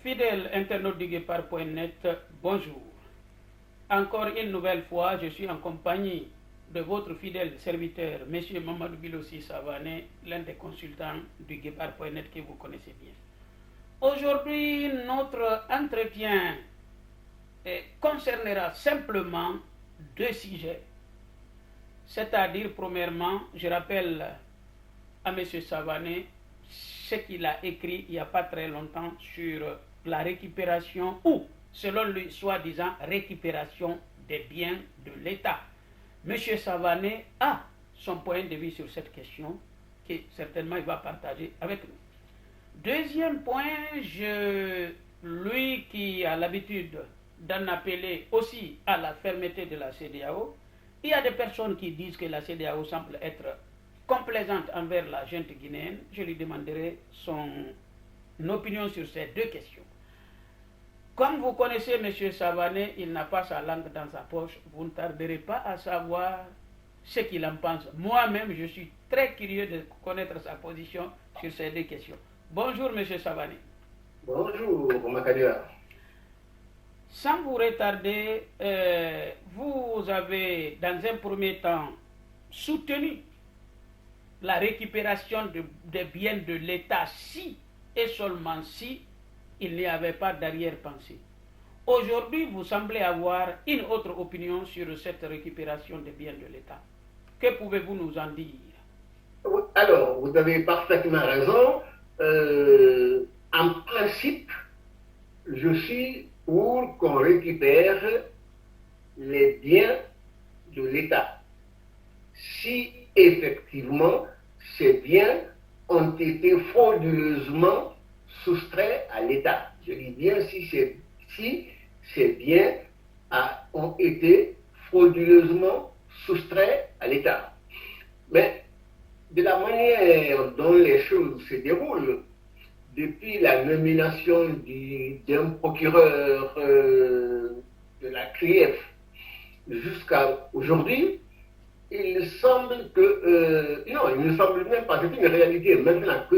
Fidèles internautes du Guépard.net, bonjour. Encore une nouvelle fois, je suis en compagnie de votre fidèle serviteur, M. Mamadou Bilossi Savané, l'un des consultants du Guépard.net que vous connaissez bien. Aujourd'hui, notre entretien concernera simplement deux sujets. C'est-à-dire, premièrement, je rappelle à M. Savané ce qu'il a écrit il n'y a pas très longtemps sur la récupération ou, selon lui, soi-disant, récupération des biens de l'État. M. Savané a son point de vue sur cette question que certainement il va partager avec nous. Deuxième point, lui qui a l'habitude d'en appeler aussi à la fermeté de la CEDEAO, il y a des personnes qui disent que la CEDEAO semble être complaisante envers la junte guinéenne. Je lui demanderai son opinion sur ces deux questions. Comme vous connaissez M. Savané, il n'a pas sa langue dans sa poche. Vous ne tarderez pas à savoir ce qu'il en pense. Moi-même, je suis très curieux de connaître sa position sur ces deux questions. Bonjour M. Savané. Bonjour Makadia. Sans vous retarder, vous avez dans un premier temps soutenu la récupération des biens de l'État si et seulement si il n'y avait pas d'arrière-pensée. Aujourd'hui, vous semblez avoir une autre opinion sur cette récupération des biens de l'État. Que pouvez-vous nous en dire? Alors, vous avez parfaitement raison. En principe, je suis pour qu'on récupère les biens de l'État. Si effectivement ces biens ont été frauduleusement soustraits à l'État. Je dis bien si ces biens ont été frauduleusement soustraits à l'État. Mais de la manière dont les choses se déroulent, depuis la nomination d'un procureur de la CRIEF jusqu'à aujourd'hui, il semble que, non, il ne semble même pas, c'est une réalité maintenant que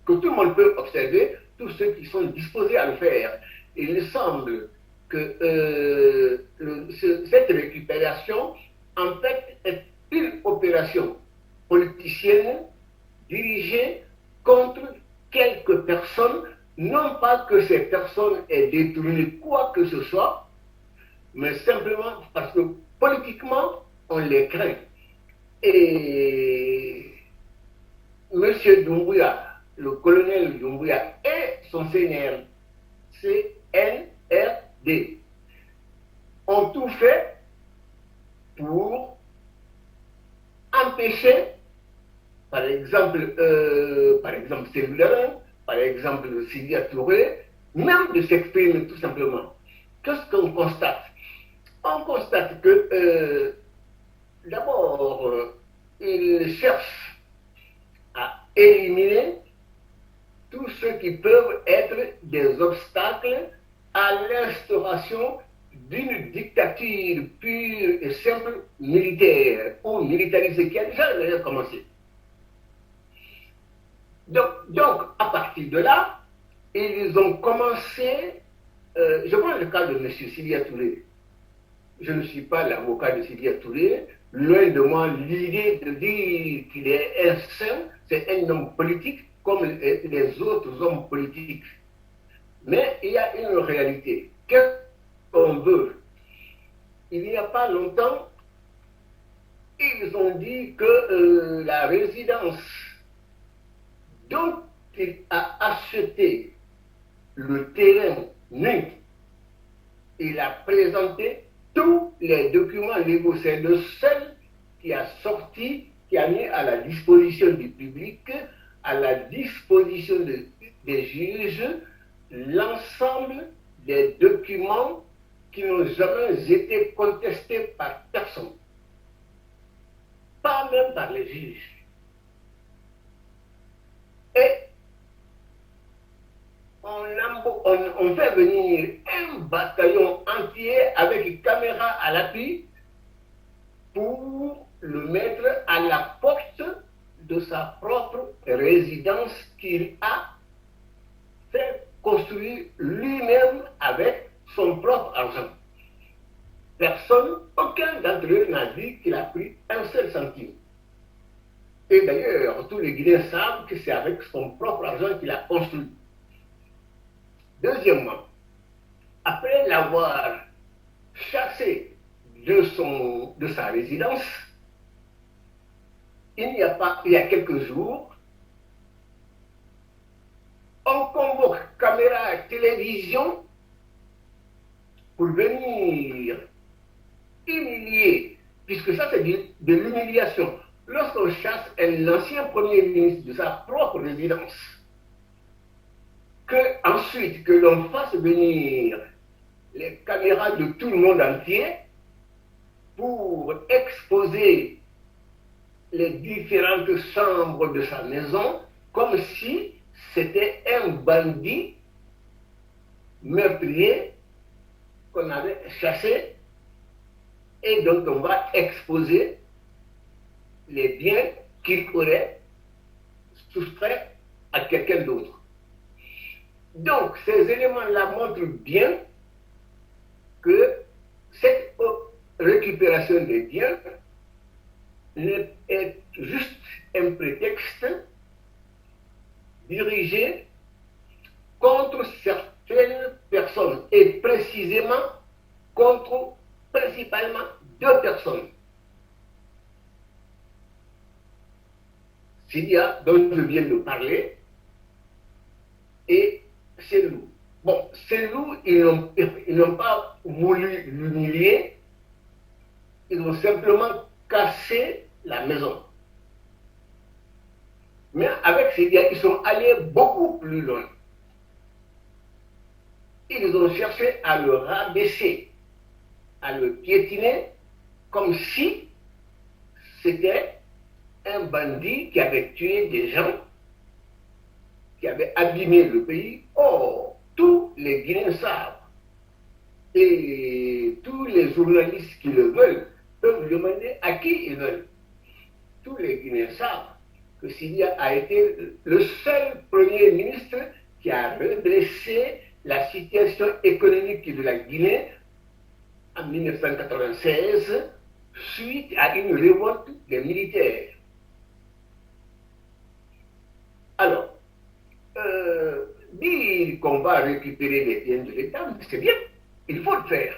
tout le monde peut observer, tous ceux qui sont disposés à le faire. Il semble que cette récupération, en fait, est une opération politicienne dirigée contre quelques personnes, non pas que ces personnes aient détourné quoi que ce soit, mais simplement parce que politiquement, on les craint. Et M. Doumbouya, le colonel Doumbouya et son CNRD ont tout fait pour empêcher, par exemple Cellulaire, par exemple Sidia Touré, même de s'exprimer tout simplement. Qu'est-ce qu'on constate? On constate que d'abord, ils cherchent à éliminer tous ceux qui peuvent être des obstacles à l'instauration d'une dictature pure et simple militaire ou militarisée qui a déjà commencé. Donc, à partir de là, ils ont commencé, je prends le cas de M. Sidia Touré. Je ne suis pas l'avocat de Sidia Touré. Loin de moi l'idée de dire qu'il est un saint, c'est un homme politique comme les autres hommes politiques. Mais il y a une réalité. Qu'est-ce qu'on veut? Il n'y a pas longtemps, ils ont dit que la résidence dont il a acheté le terrain nu, il a présenté tous les documents légaux. C'est le seul qui a sorti, qui a mis à la disposition du public, à la disposition des juges, l'ensemble des documents qui n'ont jamais été contestés par personne, pas même par les juges. Et on fait venir un bataillon entier avec caméra à l'appui pour le mettre à la porte de sa propre résidence qu'il a fait construit lui-même avec son propre argent. Personne, aucun d'entre eux n'a dit qu'il a pris un seul centime. Et d'ailleurs, tous les Guinéens savent que c'est avec son propre argent qu'il a construit. Deuxièmement, après l'avoir chassé de sa résidence, il y a quelques jours, on convoque caméra télévision pour venir humilier, puisque ça c'est de l'humiliation. Lorsqu'on chasse l'ancien premier ministre de sa propre résidence, ensuite que l'on fasse venir les caméras de tout le monde entier pour exposer les différentes chambres de sa maison comme si c'était un bandit meurtrier qu'on avait chassé et dont on va exposer les biens qu'il aurait soustraits à quelqu'un d'autre. Donc, ces éléments-là montrent bien que cette récupération des biens est juste un prétexte dirigé contre certaines personnes et précisément contre principalement deux personnes. Sidia, dont je viens de parler, et Selou. Bon, Selou, ils n'ont pas voulu l'humilier, ils ont simplement cassé la maison. Mais avec Sidia, ils sont allés beaucoup plus loin. Ils ont cherché à le rabaisser, à le piétiner, comme si c'était un bandit qui avait tué des gens, qui avait abîmé le pays. Or, tous les Guinéens savent, et tous les journalistes qui le veulent peuvent demander à qui ils veulent. Tous les Guinéens savent que Sidia a été le seul premier ministre qui a redressé la situation économique de la Guinée en 1996 suite à une révolte des militaires. Alors, dire qu'on va récupérer les biens de l'État, c'est bien, il faut le faire.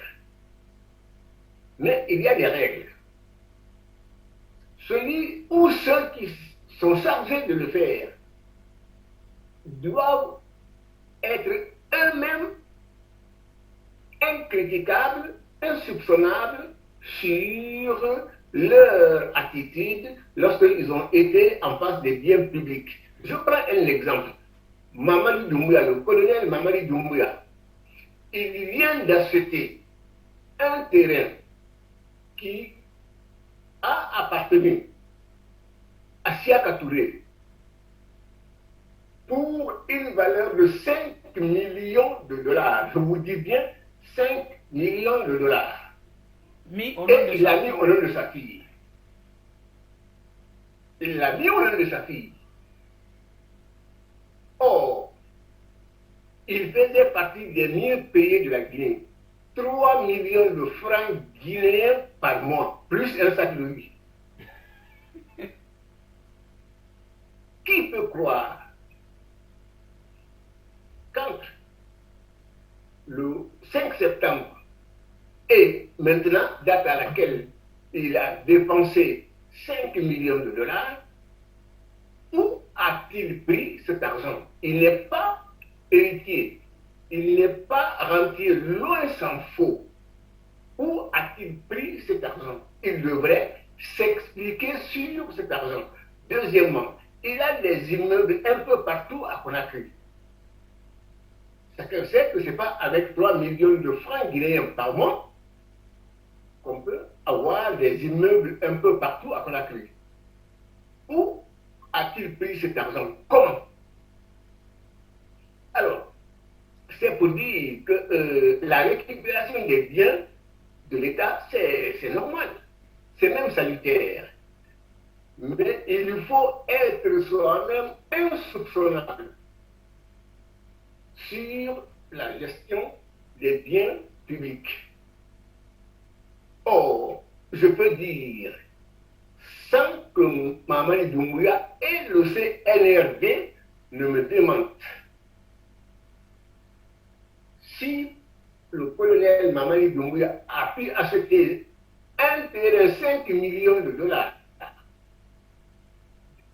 Mais il y a des règles. Celui ou ceux qui sont chargés de le faire doivent être eux-mêmes incriticables, insoupçonnables sur leur attitude lorsqu'ils ont été en face des biens publics. Je prends un exemple. Mamadi Doumbouya, le colonel Mamadi Doumbouya, il vient d'acheter un terrain qui a appartenu à Siaka Touré pour une valeur de 5 millions de dollars. Je vous dis bien 5 millions de dollars. Et il l'a mis au nom de sa fille. Il l'a mis au nom de sa fille. Or, il faisait partie des mieux payés de la Guinée. 3 millions de francs guinéens par mois, plus un sac de riz. Qui peut croire qu'entre le 5 septembre et maintenant, date à laquelle il a dépensé 5 millions de dollars, où a-t-il pris cet argent? Il n'est pas héritier, il n'est pas rentier, loin s'en faut. Où a-t-il pris cet argent? Il devrait s'expliquer sur cet argent. Deuxièmement, il a des immeubles un peu partout à Conakry. Chacun sait que ce n'est pas avec 3 millions de francs guinéens par mois qu'on peut avoir des immeubles un peu partout à Conakry. Où a-t-il pris cet argent? Comment? Alors, c'est pour dire que la récupération des biens de l'État, c'est normal, c'est même salutaire. Mais il faut être soi-même insoupçonnable sur la gestion des biens publics. Or, je peux dire, sans que Mamadi Doumbouya et le CNRD ne me démentent, si le colonel Mamadi Doumbouya a pu acheter un terrain 5 millions de dollars,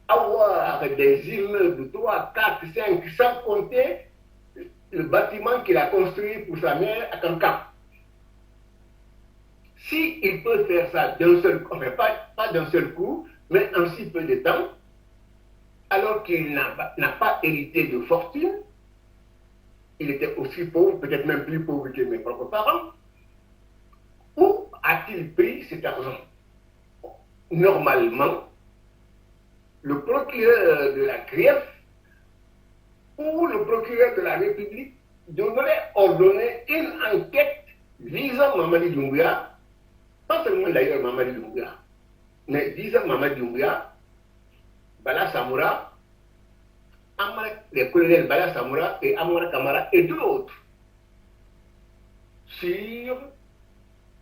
avoir des immeubles de 3, 4, 5, sans compter le bâtiment qu'il a construit pour sa mère à Cancun. S'il peut faire ça d'un seul coup, enfin pas d'un seul coup, mais en si peu de temps, alors qu'il n'a pas hérité de fortune, il était aussi pauvre, peut-être même plus pauvre que mes propres parents, où a-t-il pris cet argent? Normalement, le procureur de la CRIEF ou le procureur de la République devrait ordonner une enquête visant Mamadi Doumbouya, pas seulement d'ailleurs Mamadi Doumbouya, mais visant Mamadi Doumbouya, Bala Samoura, les colonels Bala Samoura et Amara Kamara et d'autres sur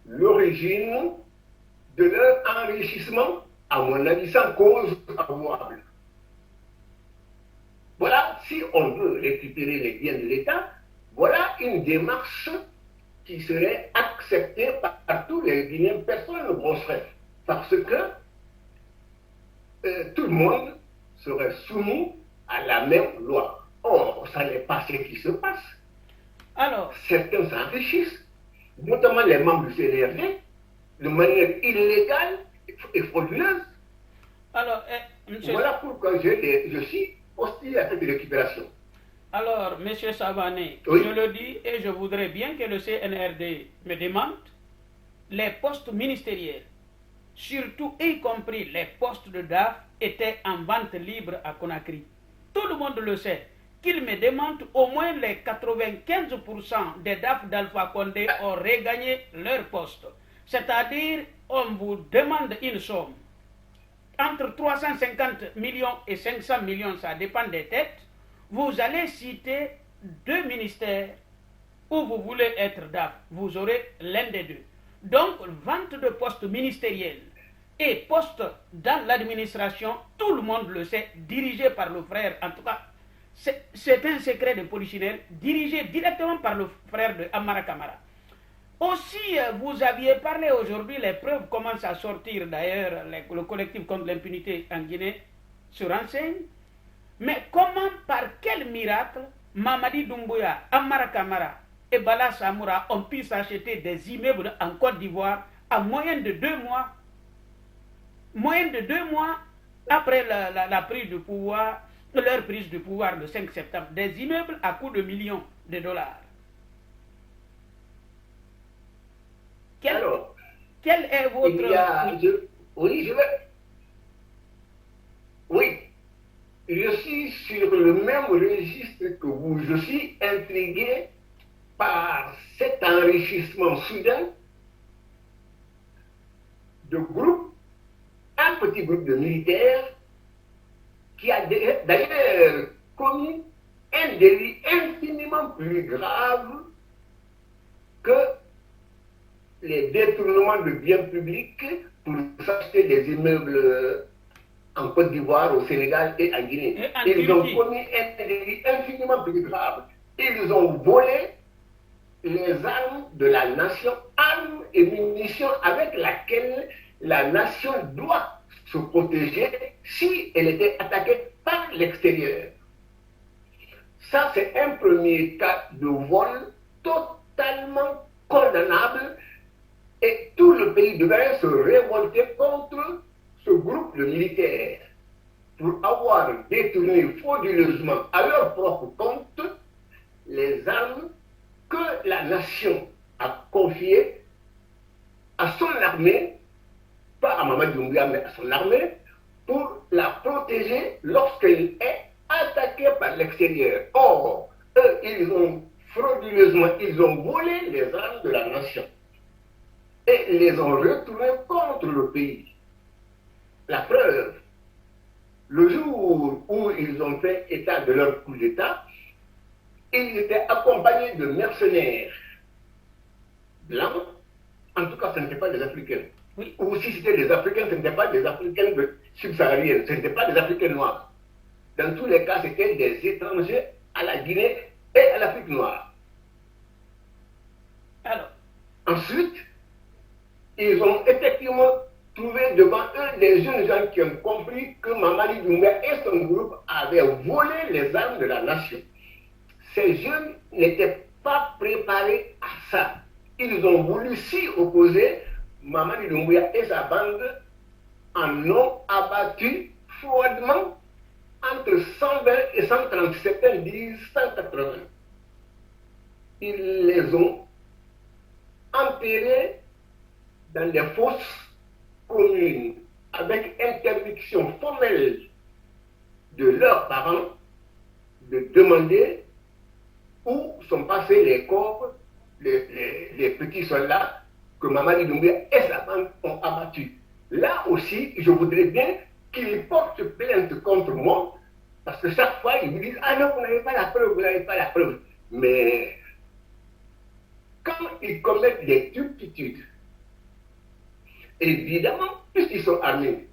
l'origine de leur enrichissement, à mon avis, sans cause avouable. Voilà, si on veut récupérer les biens de l'État, voilà une démarche qui serait acceptée par tous les Guinéens, personne ne broncherait, parce que tout le monde serait soumis à la même loi. Or, ça n'est pas ce qui se passe. Alors, certains s'enrichissent, notamment les membres du CNRD, de manière illégale et frauduleuse. Alors, monsieur... Voilà pourquoi je suis hostile à cette récupération. Alors, monsieur Savané, oui. Je le dis et je voudrais bien que le CNRD me demande les postes ministériels, surtout y compris les postes de DAF, étaient en vente libre à Conakry. Tout le monde le sait. Qu'il me demande au moins les 95% des DAF d'Alpha Condé ont regagné leur poste. C'est-à-dire, on vous demande une somme. Entre 350 millions et 500 millions, ça dépend des têtes. Vous allez citer 2 ministères où vous voulez être DAF. Vous aurez l'un des 2. Donc, vente de postes ministériels et postes dans l'administration, tout le monde le sait, dirigé par le frère, en tout cas, c'est un secret de polichinelle, dirigé directement par le frère de Amara Kamara. Aussi, vous aviez parlé aujourd'hui, les preuves commencent à sortir, d'ailleurs, le collectif contre l'impunité en Guinée se renseigne. Mais comment, par quel miracle, Mamadi Doumbouya, Amara Kamara et Bala Samoura ont pu s'acheter des immeubles en Côte d'Ivoire en moyenne de 2 mois, après la prise de pouvoir, leur prise de pouvoir le 5 septembre, des immeubles à coût de millions de dollars. Quel est votre... Oui, je suis sur le même registre que vous. Je suis intrigué par cet enrichissement soudain de groupes, un petit groupe de militaires qui a d'ailleurs commis un délit infiniment plus grave que les détournements de biens publics pour s'acheter des immeubles en Côte d'Ivoire, au Sénégal et en Guinée. Ils ont commis un délit infiniment plus grave. Ils ont volé les armes de la nation, armes et munitions avec laquelle la nation doit se protéger si elle était attaquée par l'extérieur. Ça, c'est un premier cas de vol totalement condamnable et tout le pays devrait se révolter contre ce groupe de militaires pour avoir détourné frauduleusement à leur propre compte les armes que la nation a confiées à son armée, pas à Mamadi Doumbouya, mais à son armée, pour la protéger lorsqu'elle est attaquée par l'extérieur. Or, eux, ils ont frauduleusement, ils ont volé les armes de la nation et les ont retournées contre le pays. La preuve, le jour où ils ont fait état de leur coup d'État, Ils étaient accompagnés de mercenaires blancs. En tout cas, ce n'étaient pas des Africains. Oui. Ou si c'était des Africains, ce n'étaient pas des Africains subsahariens, ce n'étaient pas des Africains noirs. Dans tous les cas, c'était des étrangers à la Guinée et à l'Afrique noire. Alors. Ensuite, ils ont effectivement trouvé devant eux des jeunes gens qui ont compris que Mamadi Doumbouya et son groupe avaient volé les armes de la nation. Ces jeunes n'étaient pas préparés à ça. Ils ont voulu s'y opposer. Mamadi Doumbouya et sa bande en ont abattu froidement entre 120 et 130, certains disent 180. Ils les ont enterrés dans des fosses communes avec interdiction formelle de leurs parents de demander où sont passés les corps, les petits soldats que Mamadi Doumbouya et sa bande ont abattus. Là aussi, je voudrais bien qu'ils portent plainte contre moi, parce que chaque fois, ils vous disent « Ah non, vous n'avez pas la preuve, vous n'avez pas la preuve. » Mais quand ils commettent des turpitudes, évidemment, puisqu'ils sont armés,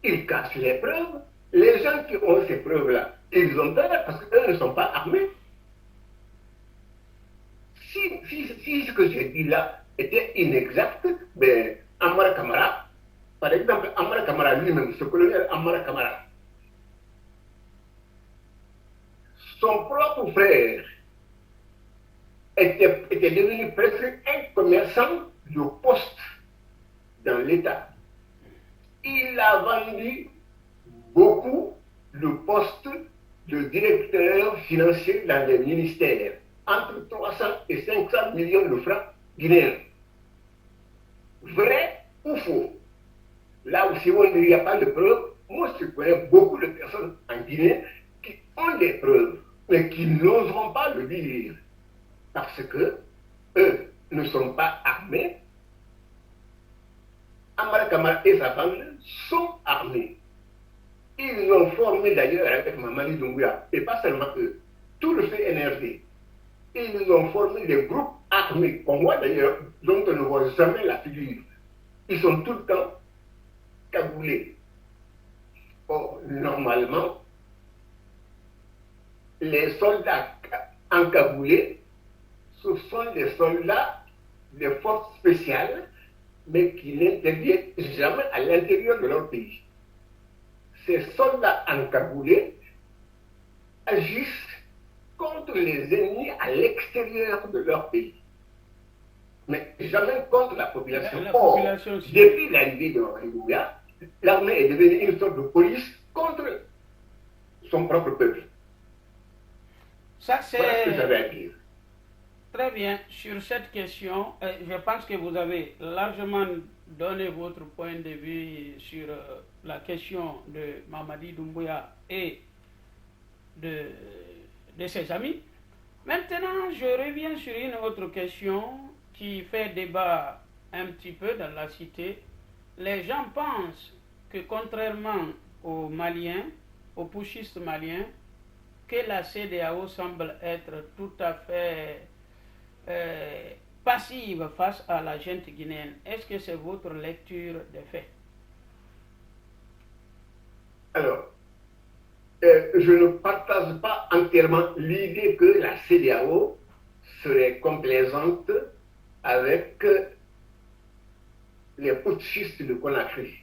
ils cachent les preuves. Les gens qui ont ces preuves-là, ils ont peur parce qu'eux ne sont pas armés. Si ce que j'ai dit là était inexact, ben, Amara Kamara, par exemple, Amara Kamara lui-même, ce colonel Amara Kamara, son propre frère était devenu presque un commerçant de poste dans l'État. Il a vendu beaucoup le poste de directeur financier dans les ministères, entre 300 et 500 millions de francs guinéens. Vrai ou faux? Là où si il n'y a pas de preuves, moi je connais beaucoup de personnes en Guinée qui ont des preuves, mais qui n'oseront pas le dire, parce que eux ne sont pas armés. Amara Kamara et sa bande sont armés. Ils l'ont formé d'ailleurs avec Mamadi Doumbouya, et pas seulement eux, tout le CNRD. Ils ont formé des groupes armés, qu'on voit d'ailleurs, dont on ne voit jamais la figure. Ils sont tout le temps cagoulés. Or, normalement, les soldats encagoulés, ce sont des soldats des forces spéciales, mais qui n'interviennent jamais à l'intérieur de leur pays. Ces soldats encagoulés agissent contre les ennemis à l'extérieur de leur pays, mais jamais contre la population. Or, depuis l'arrivée de Mamadi Doumbouya, l'armée est devenue une sorte de police contre son propre peuple. Ça, c'est... Voilà ce que j'avais à dire. Très bien. Sur cette question, je pense que vous avez largement donné votre point de vue sur la question de Mamadi Doumbouya et de ses amis. Maintenant, je reviens sur une autre question qui fait débat un petit peu dans la cité. Les gens pensent que contrairement aux Maliens, aux putschistes maliens, que la CEDEAO semble être tout à fait passive face à la junte guinéenne. Est-ce que c'est votre lecture des faits? Alors, je ne partage pas entièrement l'idée que la CEDEAO serait complaisante avec les putschistes de Conakry.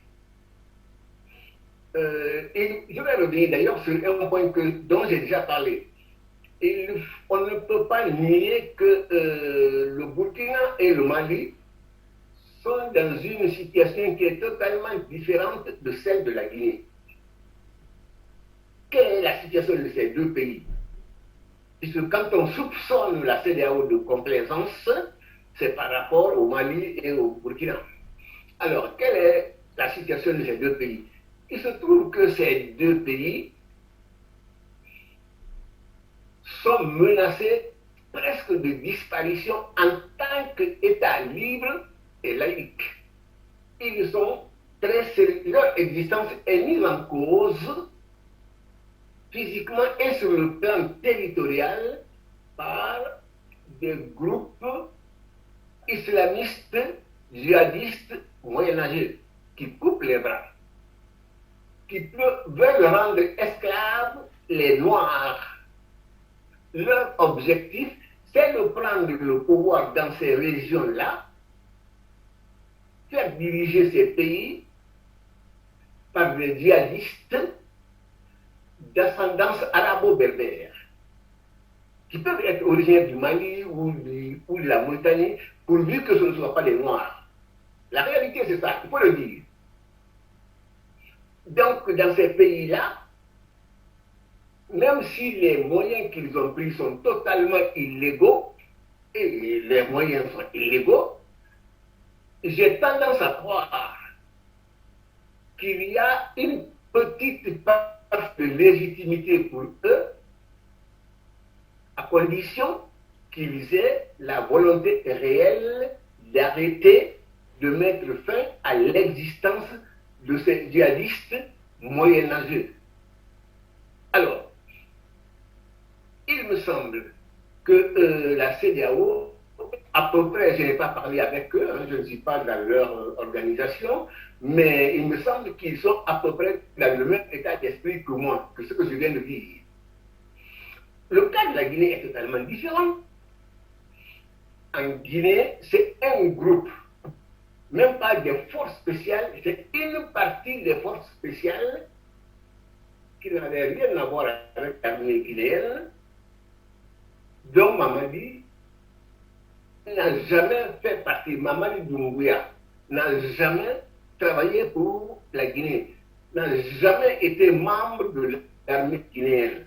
Et je vais revenir d'ailleurs sur un point dont j'ai déjà parlé. On ne peut pas nier que le Burkina et le Mali sont dans une situation qui est totalement différente de celle de la Guinée. Quelle est la situation de ces deux pays? Puisque quand on soupçonne la CEDEAO de complaisance, c'est par rapport au Mali et au Burkina. Alors, quelle est la situation de ces deux pays? Il se trouve que ces deux pays sont menacés presque de disparition en tant qu'État libre et laïque. Ils sont très sérieux, leur existence est mise en cause physiquement et sur le plan territorial par des groupes islamistes, djihadistes, moyenâgeux, qui coupent les bras, qui veulent rendre esclaves les Noirs. Leur objectif, c'est de prendre le pouvoir dans ces régions-là, faire diriger ces pays par des djihadistes d'ascendance arabo-berbère, qui peuvent être originaires du Mali ou de la Mauritanie, pourvu que ce ne soit pas les Noirs. La réalité, c'est ça, il faut le dire. Donc, dans ces pays-là, même si les moyens qu'ils ont pris sont totalement illégaux, et les moyens sont illégaux, j'ai tendance à croire qu'il y a une petite part de légitimité pour eux, à condition qu'ils aient la volonté réelle d'arrêter, de mettre fin à l'existence de ces djihadistes moyenâgeux. Alors, il me semble que la CEDEAO, à peu près, je n'ai pas parlé avec eux, je ne suis pas dans leur organisation, mais il me semble qu'ils sont à peu près dans le même état d'esprit que moi, que ce que je viens de dire. Le cas de la Guinée est totalement différent. En Guinée, c'est un groupe, même pas des forces spéciales, c'est une partie des forces spéciales qui n'avait rien à voir avec l'armée guinéenne, dont Mamadi n'a jamais fait partie. Mamadi Doumbouya n'a jamais travaillé pour la Guinée, n'a jamais été membre de l'armée guinéenne.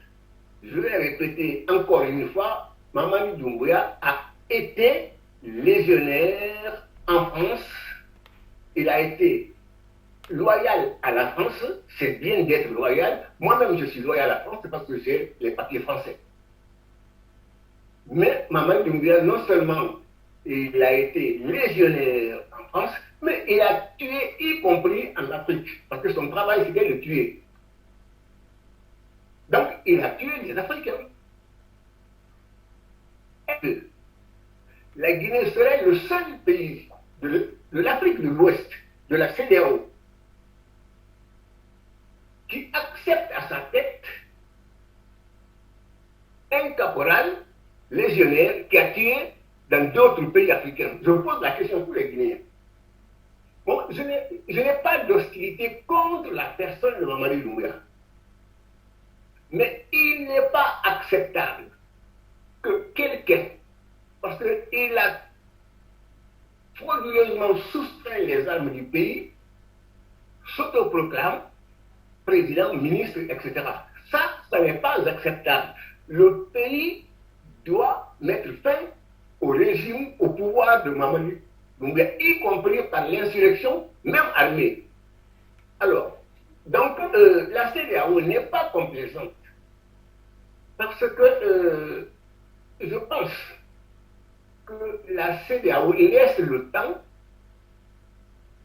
Je vais répéter encore une fois, Mamadi Doumbouya a été légionnaire en France. Il a été loyal à la France, c'est bien d'être loyal. Moi-même, je suis loyal à la France parce que j'ai les papiers français. Mais Mamadi Doumbouya, non seulement il a été légionnaire en France, mais il a tué, y compris en Afrique, parce que son travail, c'était de tuer. Donc, il a tué les Africains. Et la Guinée serait le seul pays de l'Afrique de l'Ouest, de la CEDEAO, qui accepte à sa tête un caporal légionnaire qui a tué dans d'autres pays africains. Je vous pose la question pour les Guinéens. Bon, je n'ai pas d'hostilité contre la personne de Mamadi Doumbouya. Mais il n'est pas acceptable que quelqu'un, parce qu'il a frauduleusement soustrait les armes du pays, s'autoproclame président, ministre, etc. Ça n'est pas acceptable. Le pays doit mettre fin au régime, au pouvoir de Mamadi Doumbouya, y compris par l'insurrection, même armée. Alors, donc, la CEDEAO n'est pas complaisante. Parce que je pense que la CEDEAO laisse le temps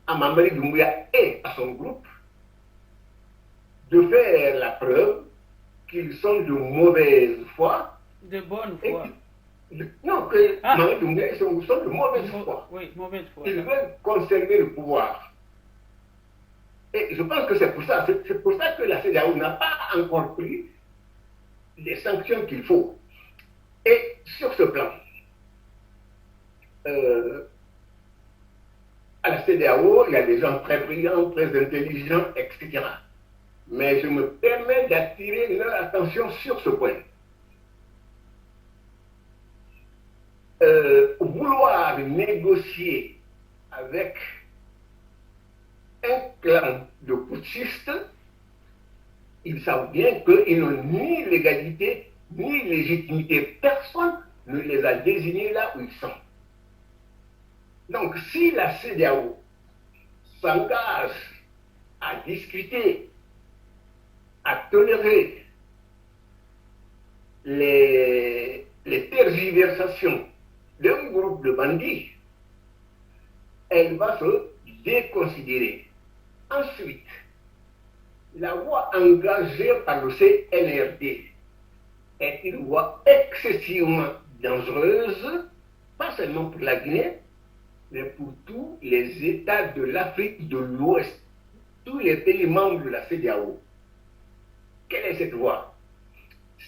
à Mamadi Doumbouya et à son groupe de faire la preuve qu'ils sont de mauvaise foi. De bonne foi. Non, que Mamadi Doumbouya et son groupe sont de mauvaise foi. Oui, mauvaise foi. Ils veulent conserver le pouvoir. Et je pense que c'est pour ça. C'est pour ça que la CEDEAO n'a pas encore pris les sanctions qu'il faut. Et sur ce plan, à la CEDEAO, il y a des gens très brillants, très intelligents, etc. Mais je me permets d'attirer leur attention sur ce point. Vouloir négocier avec un clan de putschistes, ils savent bien qu'ils n'ont ni légalité, ni légitimité. Personne ne les a désignés là où ils sont. Donc, si la CEDEAO s'engage à discuter, à tolérer les tergiversations d'un groupe de bandits, elle va se déconsidérer. Ensuite, la voie engagée par le CNRD est une voie excessivement dangereuse, pas seulement pour la Guinée, mais pour tous les États de l'Afrique de l'Ouest, tous les pays membres de la CEDEAO. Quelle est cette voie?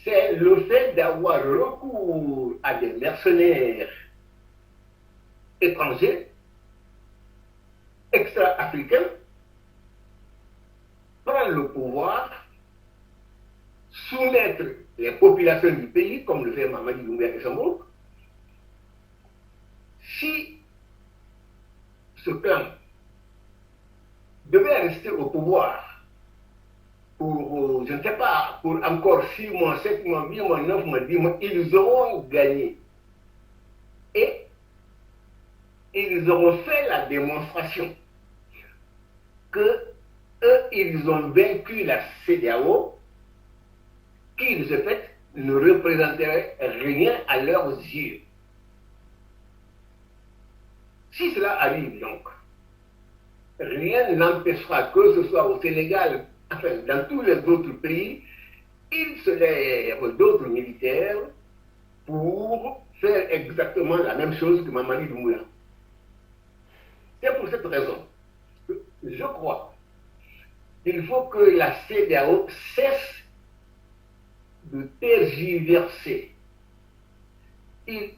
C'est le fait d'avoir recours à des mercenaires étrangers, extra-africains, prendre le pouvoir, soumettre les populations du pays, comme le fait Mamadi Doumbouya et Sambou. Si ce clan devait rester au pouvoir pour, je ne sais pas, pour encore 6 mois, 7 mois, 8 mois, 9 mois, 10 mois, ils auront gagné. Et ils auront fait la démonstration que eux, ils ont vaincu la CEDEAO, qui, de ce fait, ne représenterait rien à leurs yeux. Si cela arrive donc, rien n'empêchera que ce soit au Sénégal, enfin dans tous les autres pays, ils se lèvent d'autres militaires pour faire exactement la même chose que Mamadi Doumbouya. C'est pour cette raison que je crois qu'il faut que la CEDEAO cesse de tergiverser.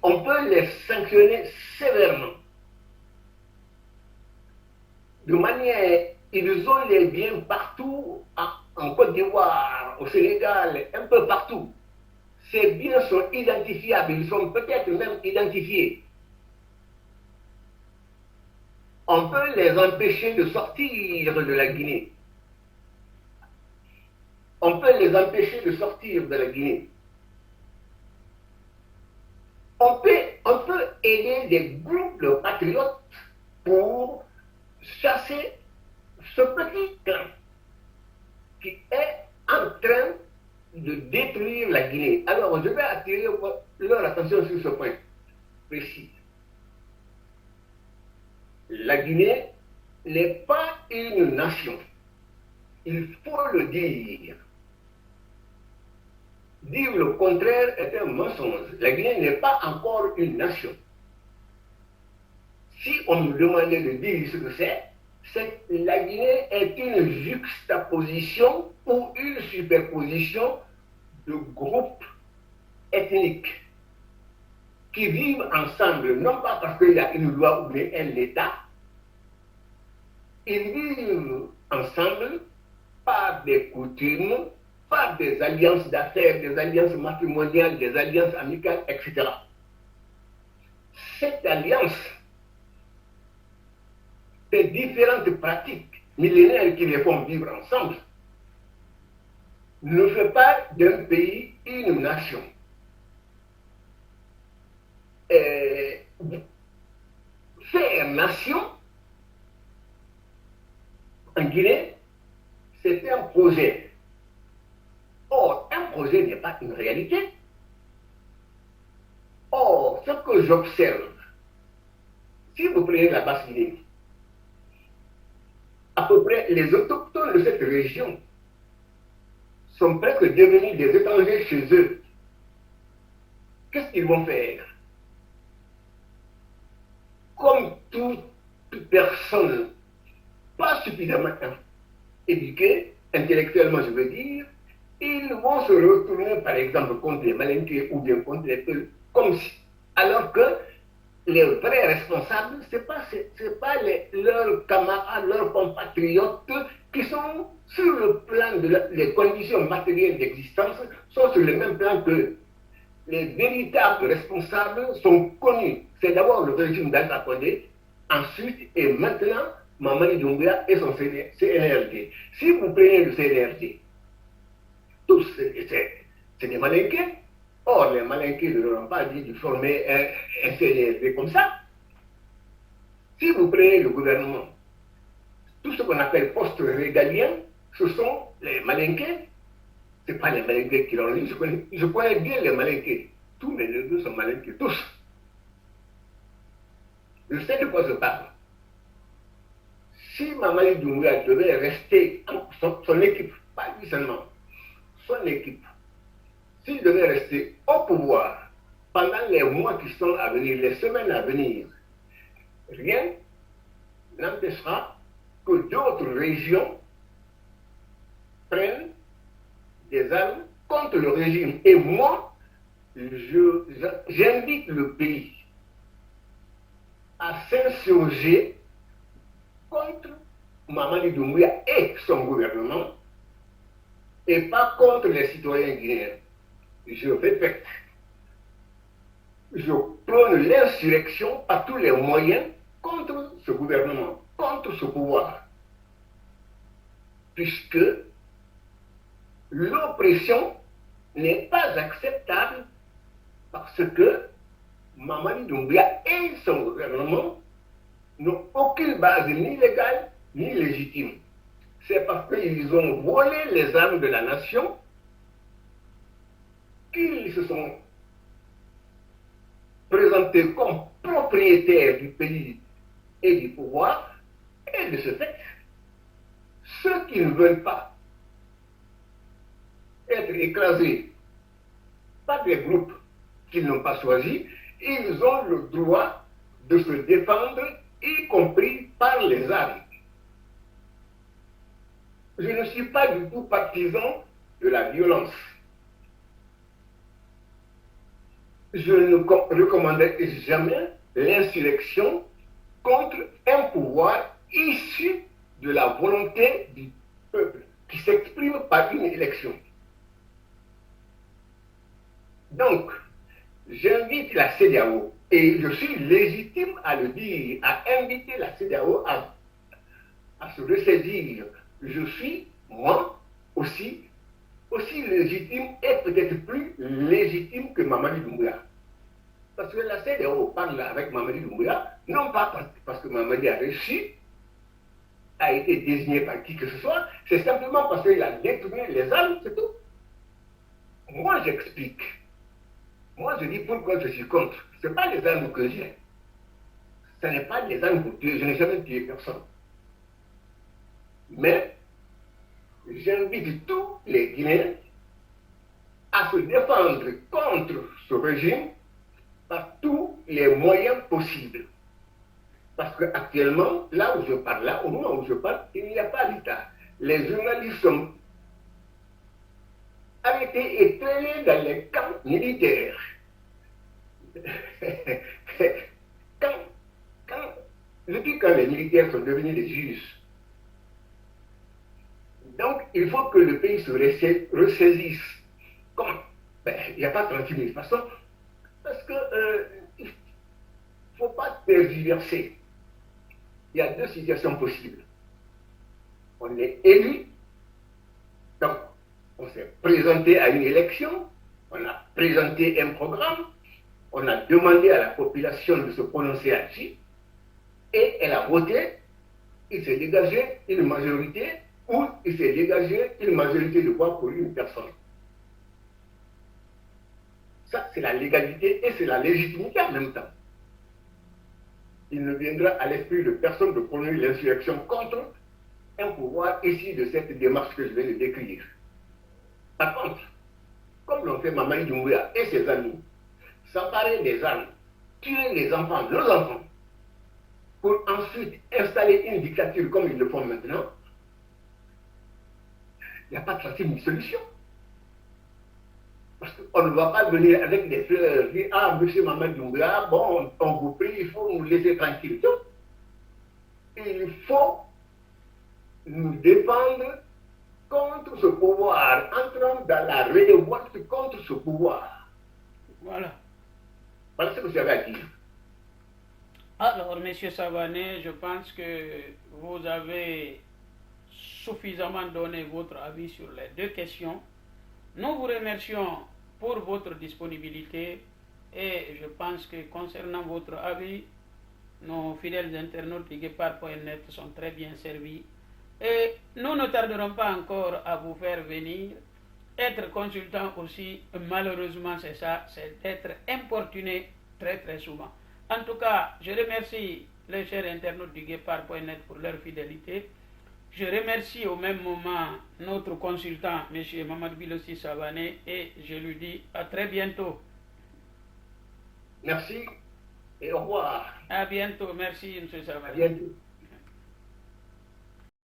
On peut les sanctionner sévèrement. De manière, ils ont les biens partout, en Côte d'Ivoire, au Sénégal, un peu partout. Ces biens sont identifiables, ils sont peut-être même identifiés. On peut les empêcher de sortir de la Guinée. On peut les empêcher de sortir de la Guinée. On peut aider des groupes de patriotes pour chasser ce petit clan qui est en train de détruire la Guinée. Alors, je vais attirer leur attention sur ce point précis. La Guinée n'est pas une nation. Il faut le dire. Dire le contraire est un mensonge. La Guinée n'est pas encore une nation. Si on nous demandait de dire ce que c'est la Guinée est une juxtaposition ou une superposition de groupes ethniques qui vivent ensemble, non pas parce qu'il y a une loi ou bien un État, ils vivent ensemble par des coutumes, par des alliances d'affaires, des alliances matrimoniales, des alliances amicales, etc. Cette alliance, ces différentes pratiques millénaires qui les font vivre ensemble, ne fait pas d'un pays une nation. Faire nation en Guinée, c'est un projet. Or, un projet n'est pas une réalité. Or, ce que j'observe, si vous prenez la Basse-Guinée, à peu près les autochtones de cette région sont presque devenus des étrangers chez eux. Qu'est-ce qu'ils vont faire? Comme toute personne pas suffisamment éduquée, intellectuellement je veux dire, ils vont se retourner par exemple contre les Malinqués ou bien contre les Peuls, comme si, alors que les vrais responsables, ce n'est pas leurs camarades, leurs compatriotes qui sont sur le plan des conditions matérielles d'existence, sont sur le même plan que les véritables responsables sont connus. C'est d'abord le régime d'Alpha Condé, ensuite et maintenant Mamadi Doumbouya et son CNRD. Si vous prenez le CNRD, tous c'est des Malinqués. Or, les Malinqués ne leur ont pas dit de former un CNRD comme ça. Si vous prenez le gouvernement, tout ce qu'on appelle poste régalien, ce sont les Malinqués. Ce n'est pas les Malinqués qui l'ont dit, je connais bien les Malinqués. Tous mes neveux sont Malinqués, tous. Je sais de quoi je parle. si Mamadi Doumbouya devait rester, son équipe, pas lui seulement, son équipe, s'il devait rester au pouvoir pendant les mois qui sont à venir, les semaines à venir, rien n'empêchera que d'autres régions prennent des armes contre le régime. Et moi, j'invite le pays à s'insurger contre Mamadi Doumbouya et son gouvernement et pas contre les citoyens guinéens. Je répète, je prône l'insurrection par tous les moyens contre ce gouvernement, contre ce pouvoir, puisque l'oppression n'est pas acceptable parce que Mamadi Doumbouya et son gouvernement n'ont aucune base ni légale ni légitime. C'est parce qu'ils ont volé les armes de la nation qu'ils se sont présentés comme propriétaires du pays et du pouvoir, et de ce fait, ceux qui ne veulent pas être écrasés par des groupes qu'ils n'ont pas choisis, ils ont le droit de se défendre, y compris par les armes. Je ne suis pas du tout partisan de la violence. Je ne recommanderai jamais l'insurrection contre un pouvoir issu de la volonté du peuple qui s'exprime par une élection. Donc, j'invite la CEDEAO, et je suis légitime à le dire, à inviter la CEDEAO à se ressaisir. Je suis, moi, aussi légitime et peut-être plus légitime que Mamadi Doumbouya. Parce que la CEDEAO parle avec Mamadi Doumbouya, non pas parce que Mamadi a réussi, a été désigné par qui que ce soit, c'est simplement parce qu'il a détourné les armes, c'est tout. Moi, j'explique. Moi, je dis pourquoi je suis contre. Ce n'est pas les armes que j'ai. Ce n'est pas les armes pour tuer. Je n'ai jamais tué personne. Mais, j'invite tous les Guinéens à se défendre contre ce régime par tous les moyens possibles. Parce qu'actuellement, là où je parle, là, au moment où je parle, il n'y a pas d'État. Les journalistes sont arrêtés et traînés dans les camps militaires. Depuis quand les militaires sont devenus des juges. Donc, il faut que le pays se ressaisisse. Comment? Il n'y a pas 36 000 façons. Parce que il ne faut pas tergiverser. Il y a deux situations possibles. On est élu, donc on s'est présenté à une élection, on a présenté un programme, on a demandé à la population de se prononcer là-dessus, et elle a voté, il s'est dégagé une majorité, ou il s'est dégagé une majorité de voix pour une personne. Ça, c'est la légalité et c'est la légitimité en même temps. Il ne viendra à l'esprit de personne de prôner l'insurrection contre un pouvoir issu de cette démarche que je vais le décrire. Par contre, comme l'ont fait Mamadi Doumbouya et ses amis, s'emparer des armes, tuer les enfants, nos enfants, pour ensuite installer une dictature comme ils le font maintenant, il n'y a pas de facile solution. Parce qu'on ne va pas venir avec des fleurs, dire ah, monsieur Mamadi Doumbouya, bon, on vous prie, il faut nous laisser tranquille. Il faut nous défendre contre ce pouvoir, entrant dans la révolte contre ce pouvoir. Voilà. Voilà ce que j'avais à dire. Alors, monsieur Savané, je pense que vous avez suffisamment donné votre avis sur les deux questions. Nous vous remercions pour votre disponibilité et je pense que concernant votre avis, nos fidèles internautes de Guépard.net sont très bien servis et nous ne tarderons pas encore à vous faire venir. Être consultant aussi, malheureusement c'est ça, c'est d'être importuné très très souvent. En tout cas, je remercie les chers internautes du Guépard.net pour leur fidélité. Je remercie au même moment notre consultant, M. Mamadou Bilossi Savané, et je lui dis à très bientôt. Merci et au revoir. À bientôt, merci M. Savané. À bientôt.